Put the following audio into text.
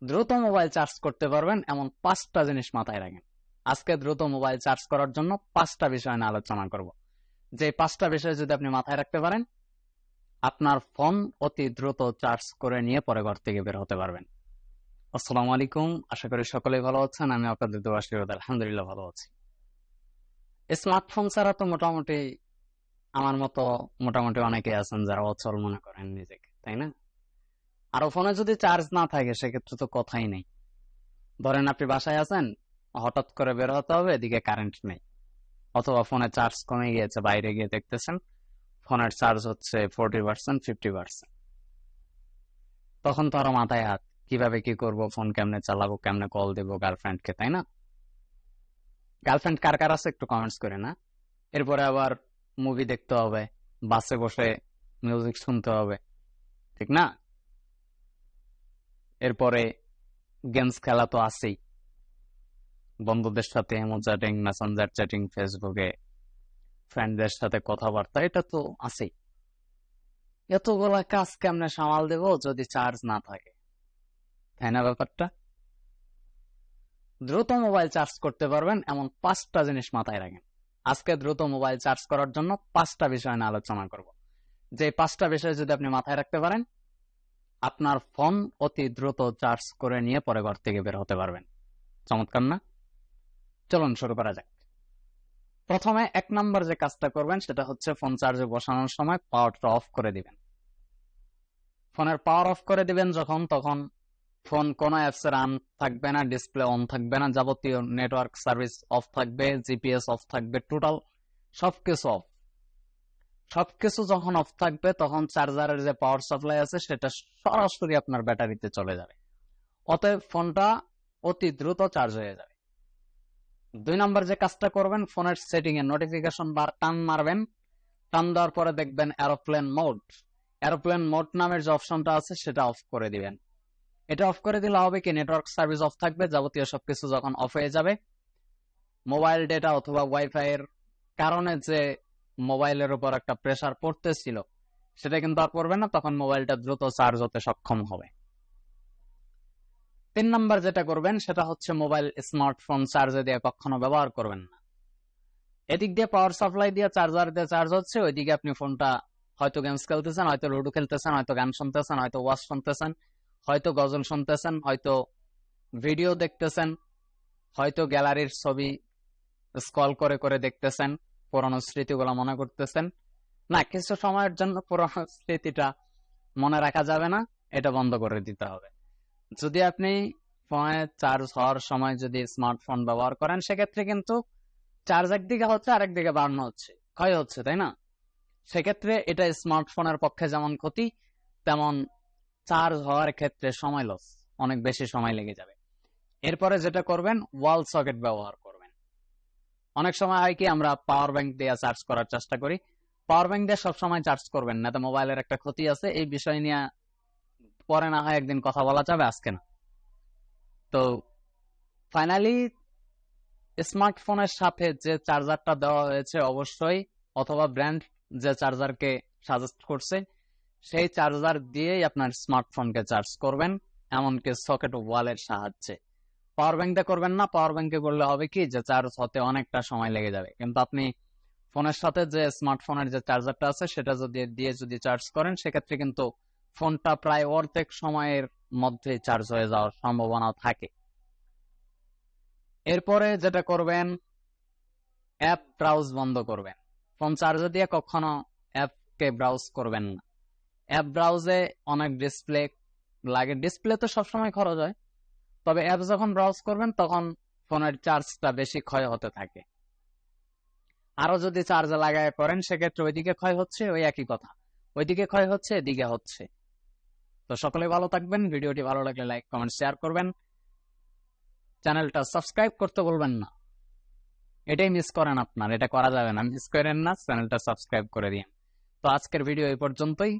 দ্রুত mobile charge করতে পারবেন এমন 5টা জিনিস মাথায় রাখেন। আজকে দ্রুত মোবাইল চার্জ করার জন্য 5টা বিষয় নিয়ে আলোচনা করব। যে 5টা বিষয় যদি আপনি মাথায় রাখতে পারেন, আপনার ফোন অতি দ্রুত চার্জ করে নিয়ে পরে ঘর থেকে বের হতে পারবেন। আসসালামু আলাইকুম, আশা করি সকলেই ভালো আছেন। আমি আপনাদের দোয়া আশীর্বাদ আলহামদুলিল্লাহ ভালো আছি। স্মার্টফোন ছাড়া তো মোটামুটি আমার মতো মোটামুটি অনেকে আছেন যারা অচল মনে করেন নিজেকে, তাই না? আর ফোনে যদি চার্জ না থাকে সেক্ষেত্রে তো কথাই নেই। ধরেন আপনি বাসায় আছেন, হঠাৎ করে বের হতে হবে, এদিকে কারেন্ট নেই, অথবা ফোনে চার্জ কমে গিয়েছে, বাইরে গিয়ে দেখতেছেন ফোনের চার্জ হচ্ছে 40%, 50%। তখন তো আরো মাথায় হাত, কিভাবে কি করব, ফোন কেমনে চালাবো, কেমনে কল দেবো গার্লফ্রেন্ডকে, তাই না? গার্লফ্রেন্ড কার কার আছে একটু কমেন্টস করে না। এরপরে আবার মুভি দেখতে হবে, বাসে বসে মিউজিক শুনতে হবে, ঠিক না? এরপরে গেমস খেলা তো আছেই, বন্ধুদের সাথে এমো চ্যাটিং, মেসেঞ্জার চ্যাটিং, ফেসবুকে ফ্রেন্ডদের সাথে কথাবার্তা, এটা তো আছেই। এতগুলা কাজ কেমনে সামাল দেব যদি চার্জ না থাকে, তাই না ব্যাপারটা? দ্রুত মোবাইল চার্জ করতে পারবেন এমন 5টা জিনিস মাথায় রাখেন। আজকে দ্রুত মোবাইল চার্জ করার জন্য 5টা বিষয় নিয়ে আলোচনা করব। যে 5টা বিষয় যদি আপনি মাথায় রাখতে পারেন, আপনার ফোন অতি দ্রুত চার্জ করে নিয়ে পরে ঘর থেকে বের হতে পারবেন। চমৎকার না? চলুন শুরু করা যাক। প্রথমে 1 নম্বর যে কাজটা করবেন সেটা হচ্ছে ফোন চার্জে বসানোর সময় পাওয়ারটা অফ করে দিবেন। ফোনের পাওয়ার অফ করে দিবেন যখন, তখন ফোন কোনো অ্যাপসের অন থাকবে না, ডিসপ্লে অন থাকবে না, যাবতীয় নেটওয়ার্ক সার্ভিস অফ থাকবে, জিপিএস অফ থাকবে, টোটাল সবকিছু অফ। সবকিছু যখন অফ থাকবে তখন চার্জারের যে পাওয়ার সাপ্লাই আছে সেটা সরাসরি আপনার ব্যাটারিতে চলে যাবে, অতএব ফোনটা অতি দ্রুত চার্জ হয়ে যাবে। 2 নম্বর যে কাজটা করবেন, ফোনের সেটিং এ নোটিফিকেশন বার টান মারবেন। টান দেওয়ার পরে দেখবেন এরোপ্লেন মোড। এরোপ্লেন মোড নামের যে অপশনটা আছে সেটা অফ করে দিবেন। এটা অফ করে দিলে হবে কি, নেটওয়ার্ক সার্ভিস অফ থাকবে, যাবতীয় সবকিছু যখন অফ হয়ে যাবে, মোবাইল ডেটা অথবা ওয়াইফাই এর কারণে যে মোবাইলের উপর একটা প্রেসার পড়তেছিল সেটা কিন্তু আর পড়বে না, তখন মোবাইলটা দ্রুত চার্জ হতে সক্ষম হবে। 3 নাম্বার যেটা করবেন সেটা হচ্ছে মোবাইল স্মার্টফোন চার্জে দিয়ে কখনো ব্যবহার করবেন না। এদিক দিয়ে পাওয়ার সাপ্লাই দিয়ে চার্জার দিয়ে চার্জ হচ্ছে, ওইদিকে আপনি ফোনটা হয়তো গেমস খেলতেছেন, হয়তো লুডো খেলতেছেন, হয়তো গান শুনতেছেন, হয়তো ওয়াজ শুনতেছেন, হয়তো গজল শুনতেছেন, হয়তো ভিডিও দেখতেছেন, হয়তো গ্যালারির ছবি স্ক্রল করে করে দেখতেছেন, পুরনো স্মৃতিগুলো মনে করতেছেন। না, কিছু সময়ের জন্য পুরনো স্মৃতিটা মনে রাখা যাবে না, এটা বন্ধ করে দিতে হবে। যদি আপনি ফোনে চার্জ হওয়ার সময় যদি স্মার্টফোন ব্যবহার করেন, সেক্ষেত্রে কিন্তু চার্জ একদিকে হচ্ছে, আরেকদিকে বাড়ানো হচ্ছে, ক্ষয় হচ্ছে, তাই না? সেক্ষেত্রে এটা স্মার্টফোনের পক্ষে যেমন ক্ষতি, তেমন চার্জ হওয়ার ক্ষেত্রে সময় লস, অনেক বেশি সময় লেগে যাবে। এরপরে যেটা করবেন, ওয়াল সকেট ব্যবহার করবেন। অনেক সময় হয় কি, আমরা পাওয়ার ব্যাংক দিয়ে চার্জ করার চেষ্টা করি। পাওয়ার ব্যাংক দিয়ে সবসময় চার্জ করবেন না, তো মোবাইলের একটা ক্ষতি আছে। এই বিষয় নিয়ে পরে না হয় একদিন কথা বলা যাবে, আজকে না। তো ফাইনালি স্মার্টফোনের সাথে যে চার্জারটা দেওয়া হয়েছে, অবশ্যই অথবা ব্র্যান্ড যে চার্জারকে সাজেস্ট করছে সেই চার্জার দিয়েই আপনার স্মার্টফোনকে চার্জ করবেন, এমনকি সকেট ওয়ালের সাহায্যে। পাওয়ার ব্যাংকে করবেন না। পাওয়ার ব্যাংকে করলে হবে কি, যে চার্জ হতে অনেকটা সময় লেগে যাবে, কিন্তু আপনি ফোনের সাথে যে স্মার্টফোনের যে চার্জারটা আছে সেটা যদি চার্জ করেন, সেক্ষেত্রে কিন্তু ফোনটা প্রায় অর্ধেক সময়ের মধ্যে চার্জ হয়ে যাওয়ার সম্ভাবনা থাকে। এরপরে যেটা করবেন, অ্যাপ ব্রাউজ বন্ধ করবেন। ফোন চার্জে দিয়ে কখনো অ্যাপকে ব্রাউজ করবেন না। অ্যাপ ব্রাউজে অনেক ডিসপ্লে লাগে, ডিসপ্লে তো সবসময় খরচ হয়, তবে অ্যাপ যখন ব্রাউজ করবেন তখন ফোনের চার্জটা বেশি ক্ষয় হতে থাকে। আরো যদি চার্জে লাগায় করেন, সেক্ষেত্রে ওইদিকে ক্ষয় হচ্ছে, ওই একই কথা, ওইদিকে ক্ষয় হচ্ছে, এদিকে হচ্ছে। তো সকলে ভালো থাকবেন। ভিডিওটি ভালো লাগলে লাইক, কমেন্ট, শেয়ার করবেন। চ্যানেলটা সাবস্ক্রাইব করতে বলবেন না, এটাই মিস করেন আপনার, এটা করা যাবে না, মিস করেন না, চ্যানেলটা সাবস্ক্রাইব করে দিন। তো আজকের ভিডিও এই পর্যন্তই।